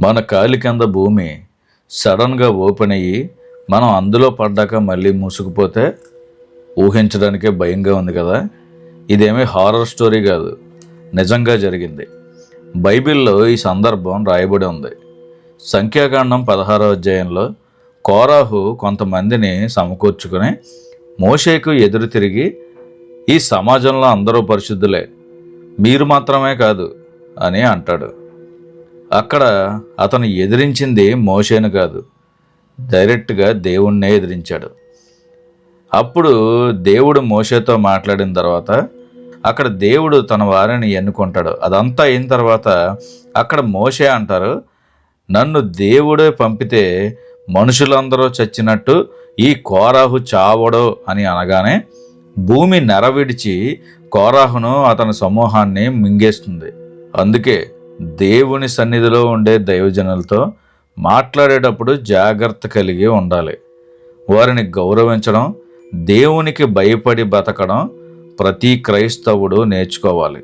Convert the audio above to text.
మన కాలి కింద భూమి సడన్గా ఓపెన్ అయ్యి మనం అందులో పడ్డాక మళ్ళీ మూసుకుపోతే ఊహించడానికే భయంగా ఉంది కదా. ఇదేమీ హారర్ స్టోరీ కాదు, నిజంగా జరిగింది. బైబిల్లో ఈ సందర్భం రాయబడి ఉంది. సంఖ్యాకాండం 16వ అధ్యాయంలో కోరాహు కొంతమందిని సమకూర్చుకొని మోషేకు ఎదురు తిరిగి, ఈ సమాజంలో అందరూ పరిశుద్ధులే, మీరు మాత్రమే కాదు అని అంటాడు. అక్కడ అతను ఎదిరించింది మోషేను కాదు, డైరెక్ట్గా దేవుణ్ణే ఎదిరించాడు. అప్పుడు దేవుడు మోషేతో మాట్లాడిన తర్వాత అక్కడ దేవుడు తన వారిని ఎన్నుకుంటాడు. అదంతా అయిన తర్వాత అక్కడ మోషే అంటారు, నన్ను దేవుడే పంపితే మనుషులందరూ చచ్చినట్టు ఈ కోరాహు చావడు అని అనగానే భూమి నెరవిడిచి కోరాహును అతని సమూహాన్ని మింగేస్తుంది. అందుకే దేవుని సన్నిధిలో ఉండే దైవజనులతో మాట్లాడేటప్పుడు జాగ్రత్త కలిగి ఉండాలి. వారిని గౌరవించడం, దేవునికి భయపడి బతకడం ప్రతి క్రైస్తవుడు నేర్చుకోవాలి.